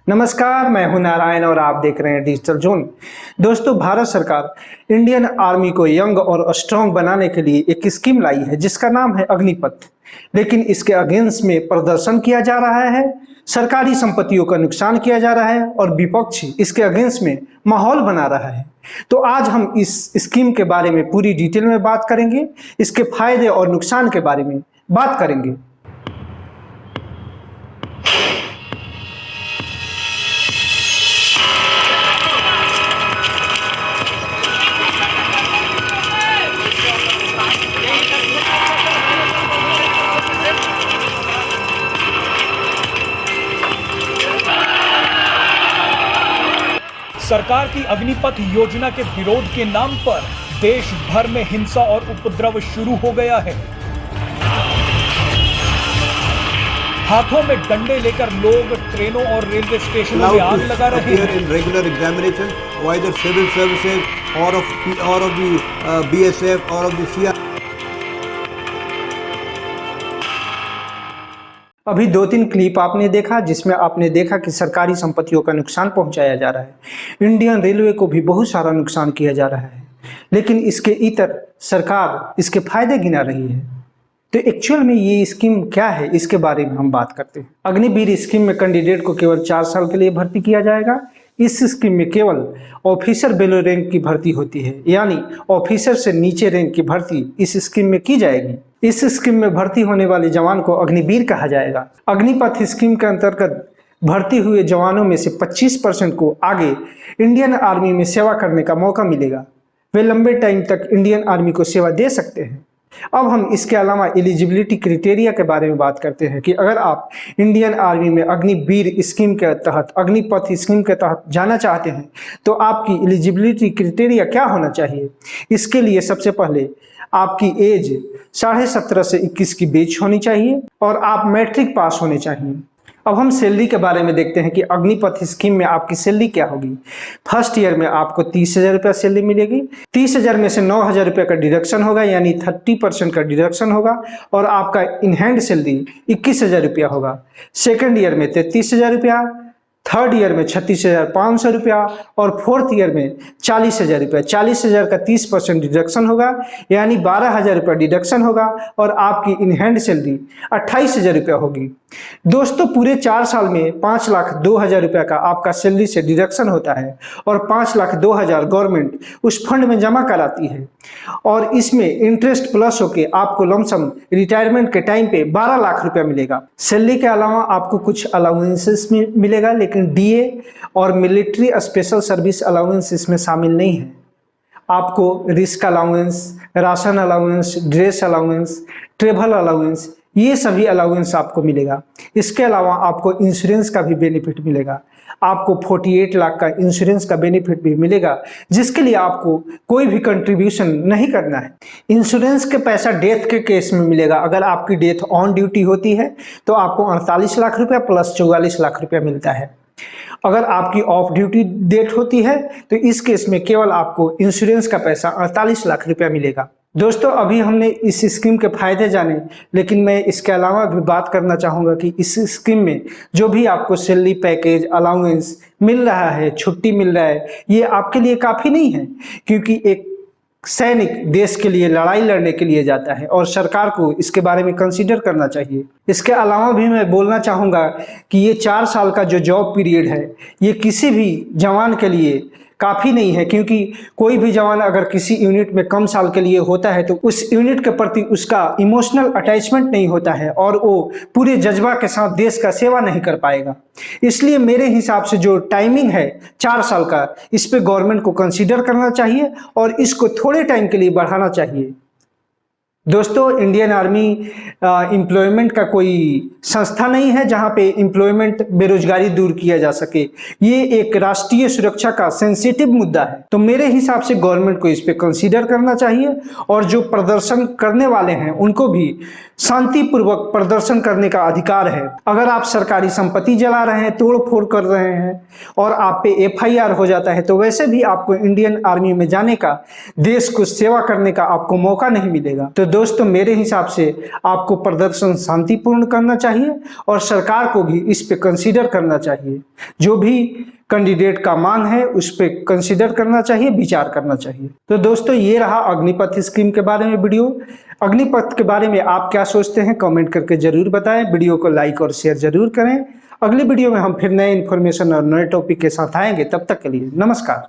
नमस्कार, मैं हूं नारायण और आप देख रहे हैं डिजिटल जोन। दोस्तों, भारत सरकार इंडियन आर्मी को यंग और स्ट्रांग बनाने के लिए एक स्कीम लाई है जिसका नाम है अग्निपथ। लेकिन इसके अगेंस्ट में प्रदर्शन किया जा रहा है, सरकारी संपत्तियों का नुकसान किया जा रहा है और विपक्ष इसके अगेंस्ट में माहौल बना रहा है। तो आज हम इस स्कीम के बारे में पूरी डिटेल में बात करेंगे, इसके फायदे और नुकसान के बारे में बात करेंगे। सरकार की अग्निपथ योजना के विरोध के नाम पर देश भर में हिंसा और उपद्रव शुरू हो गया है। हाथों में डंडे लेकर लोग ट्रेनों और रेलवे स्टेशनों में आग लगा रहे हैं। Regular examination whether civil services और ऑफ द बीएसएफ और ऑफ द सीआर। अभी 2-3 क्लिप आपने देखा जिसमें आपने देखा कि सरकारी संपत्तियों का नुकसान पहुंचाया जा रहा है। इंडियन रेलवे को भी बहुत सारा नुकसान किया जा रहा है, लेकिन इसके इतर सरकार इसके फायदे गिना रही है। तो एक्चुअल में ये स्कीम क्या है, इसके बारे में हम बात करते हैं। अग्निवीर स्कीम में कैंडिडेट को केवल 4 साल के लिए भर्ती किया जाएगा। इस स्कीम में केवल ऑफिसर बिलो रैंक की भर्ती होती है, यानी ऑफिसर से नीचे रैंक की भर्ती इस स्कीम में की जाएगी। इस स्कीम में भर्ती होने वाले जवान को अग्निवीर कहा जाएगा। अग्निपथ स्कीम के अंतर्गत भर्ती हुए जवानों में से 25% को आगे इंडियन आर्मी में सेवा करने का मौका मिलेगा। वे लंबे टाइम तक इंडियन आर्मी को सेवा दे सकते हैं। अब हम इसके अलावा एलिजिबिलिटी क्राइटेरिया के बारे में बात करते हैं कि अगर आप इंडियन आर्मी में अग्निवीर स्कीम के तहत, अग्निपथ स्कीम के तहत जाना चाहते हैं तो आपकी एलिजिबिलिटी क्राइटेरिया क्या होना चाहिए। इसके लिए सबसे पहले आपकी एज 17.5 से 21 के बीच होनी चाहिए और आप मैट्रिक पास होने चाहिए। अब हम सैलरी के बारे में देखते हैं कि अग्निपथ स्कीम में आपकी सैलरी क्या होगी। फर्स्ट ईयर में आपको 30,000 रुपया सैलरी मिलेगी। 30,000 में से 9,000 रुपये का डिडक्शन होगा, यानी 30% का डिडक्शन होगा और आपका इन हैंड सैलरी 21,000 रुपया होगा। सेकेंड ईयर में 33,000 रुपया, थर्ड ईयर में 36,500 रुपया और फोर्थ ईयर में 40,000 रुपया। 40,000 का 30% डिडक्शन होगा, यानी 12,000 रुपया डिडक्शन होगा और आपकी इन हैंड सैलरी 28,000 रुपया होगी। दोस्तों, पूरे 4 साल में 5,02,000 रुपया का आपका सैलरी से डिडक्शन होता है और 5,02,000 गवर्नमेंट उस फंड में जमा कराती है और इसमें इंटरेस्ट प्लस होके आपको लमसम रिटायरमेंट के टाइम पे 12 लाख रुपया मिलेगा। सैलरी के अलावा आपको कुछ अलाउंसेस मिलेगा, लेकिन डीए और मिलिट्री स्पेशल सर्विस अलाउंस इसमें शामिल नहीं है। आपको risk allowance, ration allowance, dress allowance, travel allowance, ये सभी अलाउंस आपको मिलेगा। इसके अलावा आपको इंश्योरेंस का भी बेनिफिट मिलेगा। आपको 48 लाख का इंश्योरेंस का बेनिफिट भी मिलेगा, जिसके लिए आपको कोई भी कंट्रीब्यूशन नहीं करना है। इंश्योरेंस के पैसा डेथ के केस में मिलेगा। अगर आपकी डेथ ऑन ड्यूटी होती है तो आपको 48 लाख रुपया प्लस 44 लाख रुपया मिलता है। अगर आपकी ऑफ ड्यूटी डेट होती है तो इस केस में केवल आपको इंश्योरेंस का पैसा 48 लाख रुपया मिलेगा। दोस्तों, अभी हमने इस स्कीम के फायदे जाने, लेकिन मैं इसके अलावा भी बात करना चाहूँगा कि इस स्कीम में जो भी आपको सैलरी पैकेज, अलाउंस मिल रहा है, छुट्टी मिल रहा है, ये आपके लिए काफ़ी नहीं है, क्योंकि एक सैनिक देश के लिए लड़ाई लड़ने के लिए जाता है और सरकार को इसके बारे में कंसीडर करना चाहिए। इसके अलावा भी मैं बोलना चाहूँगा कि ये 4 साल का जो जॉब पीरियड है, ये किसी भी जवान के लिए काफ़ी नहीं है, क्योंकि कोई भी जवान अगर किसी यूनिट में कम साल के लिए होता है तो उस यूनिट के प्रति उसका इमोशनल अटैचमेंट नहीं होता है और वो पूरे जज्बा के साथ देश का सेवा नहीं कर पाएगा। इसलिए मेरे हिसाब से जो टाइमिंग है 4 साल का, इस पे गवर्नमेंट को कंसीडर करना चाहिए और इसको थोड़े टाइम के लिए बढ़ाना चाहिए। दोस्तों, इंडियन आर्मी एम्प्लॉयमेंट का कोई संस्था नहीं है जहां पे एम्प्लॉयमेंट, बेरोजगारी दूर किया जा सके। ये एक राष्ट्रीय सुरक्षा का सेंसिटिव मुद्दा है, तो मेरे हिसाब से गवर्नमेंट को इस पे कंसीडर करना चाहिए और जो प्रदर्शन करने वाले हैं उनको भी शांतिपूर्वक प्रदर्शन करने का अधिकार है। अगर आप सरकारी संपत्ति जला रहे हैं, तोड़ फोड़ कर रहे हैं और आप पे FIR हो जाता है तो वैसे भी आपको इंडियन आर्मी में जाने का, देश को सेवा करने का आपको मौका नहीं मिलेगा। तो दोस्तों मेरे हिसाब से आपको प्रदर्शन शांतिपूर्ण करना चाहिए और सरकार को भी इस पे कंसीडर करना चाहिए। जो भी कैंडिडेट का मांग है उस पे कंसीडर करना चाहिए, विचार करना चाहिए। तो दोस्तों ये रहा अग्निपथ स्कीम के बारे में वीडियो। अग्निपथ के बारे में आप क्या सोचते हैं कमेंट करके जरूर बताएं। वीडियो को लाइक और शेयर जरूर करें। अगली वीडियो में हम फिर नए इन्फॉर्मेशन और नए टॉपिक के साथ आएंगे। तब तक के लिए नमस्कार।